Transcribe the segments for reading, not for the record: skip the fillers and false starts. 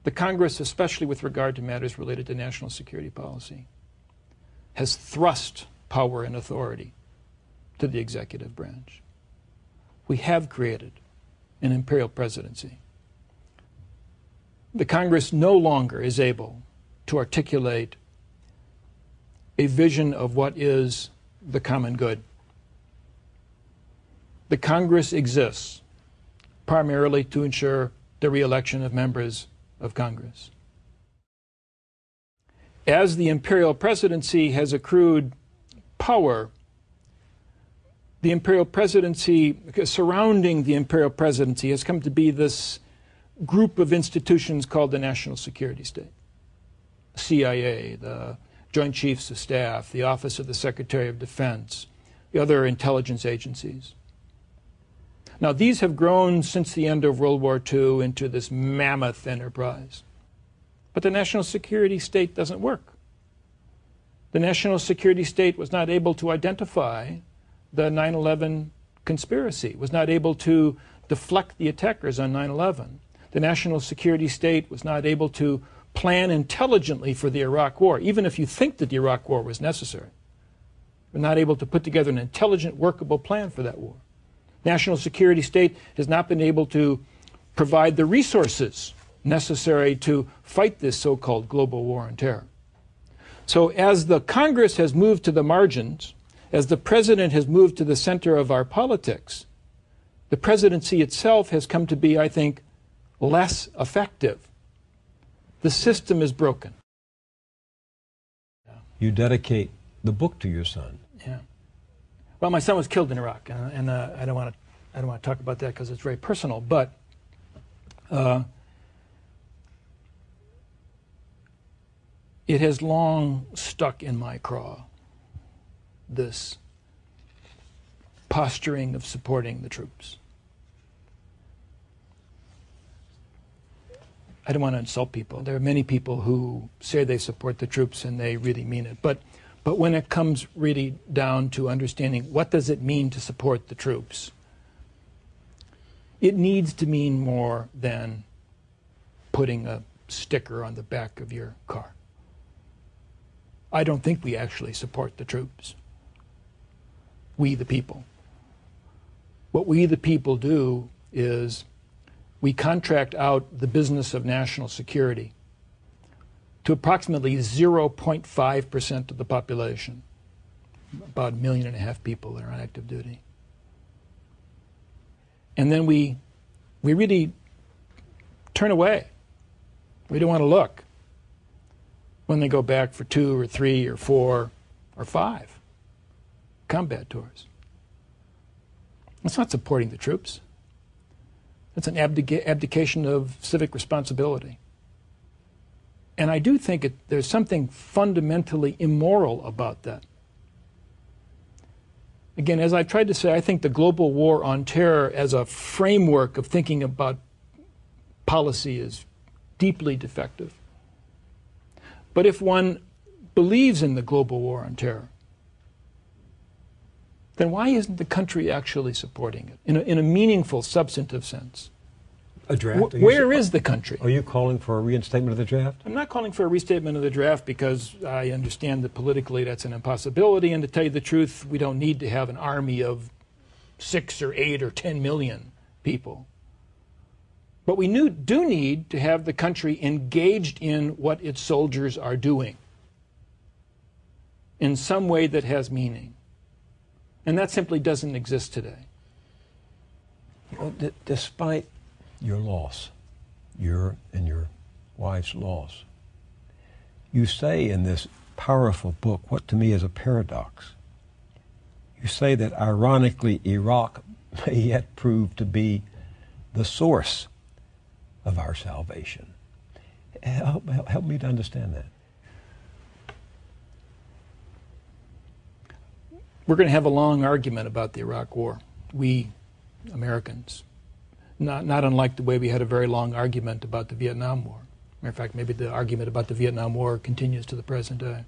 The Congress, especially with regard to matters related to national security policy, has thrust power and authority to the executive branch. We have created an imperial presidency. The Congress no longer is able to articulate a vision of what is the common good. The Congress exists primarily to ensure the re-election of members of Congress. As the imperial presidency has accrued power, the imperial presidency, surrounding the imperial presidency, has come to be this group of institutions called the national security state. CIA, the Joint Chiefs of Staff, the Office of the Secretary of Defense, the other intelligence agencies. Now, these have grown since the end of World War II into this mammoth enterprise. But the national security state doesn't work. The national security state was not able to identify the 9/11 conspiracy, was not able to deflect the attackers on 9/11. The national security state was not able to plan intelligently for the Iraq War, even if you think that the Iraq War was necessary. We're not able to put together an intelligent, workable plan for that war. National security state has not been able to provide the resources necessary to fight this so-called global war on terror. So as the Congress has moved to the margins, as the president has moved to the center of our politics, the presidency itself has come to be, I think, less effective. The system is broken. You dedicate the book to your son. Yeah. Well, my son was killed in Iraq, and I don't want to talk about that because it's very personal. But it has long stuck in my craw, this posturing of supporting the troops. I don't want to insult people. There are many people who say they support the troops and they really mean it. But when it comes really down to understanding what does it mean to support the troops, it needs to mean more than putting a sticker on the back of your car. I don't think we actually support the troops. We the people. What we the people do is we contract out the business of national security to approximately 0.5% of the population, about 1.5 million people that are on active duty. And then we really turn away. We don't want to look when they go back for 2 or 3 or 4 or 5 combat tours. That's not supporting the troops. That's an abdication of civic responsibility. And I do think there's something fundamentally immoral about that. Again, as I've tried to say, I think the global war on terror as a framework of thinking about policy is deeply defective. But if one believes in the global war on terror, then why isn't the country actually supporting it in a meaningful, substantive sense? A draft? Where is the country? Are you calling for a reinstatement of the draft? I'm not calling for a restatement of the draft because I understand that politically that's an impossibility, and to tell you the truth, we don't need to have an army of 6 or 8 or 10 million people. But we do need to have the country engaged in what its soldiers are doing in some way that has meaning. And that simply doesn't exist today. Well, despite your loss, your and your wife's loss, you say in this powerful book what to me is a paradox. You say that ironically Iraq may yet prove to be the source of our salvation. Help me to understand that. We're going to have a long argument about the Iraq War, we Americans, not unlike the way we had a very long argument about the Vietnam War. Matter of fact, maybe the argument about the Vietnam War continues to the present day.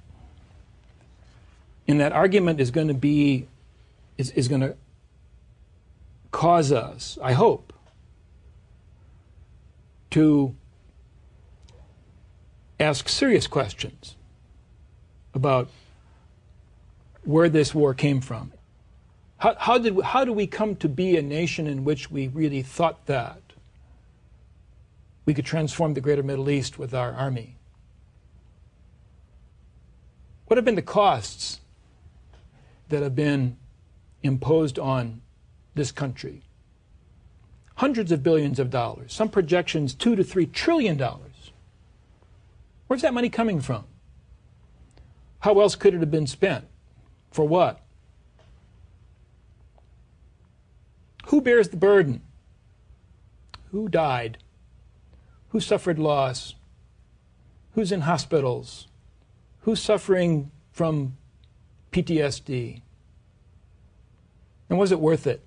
And that argument is going to cause us, I hope, to ask serious questions about where this war came from. How do we come to be a nation in which we really thought that we could transform the greater Middle East with our army? What have been the costs that have been imposed on this country? Hundreds of billions of dollars, some projections $2 to $3 trillion. Where's that money coming from? How else could it have been spent? For what? Who bears the burden? Who died? Who suffered loss? Who's in hospitals? Who's suffering from PTSD? And was it worth it?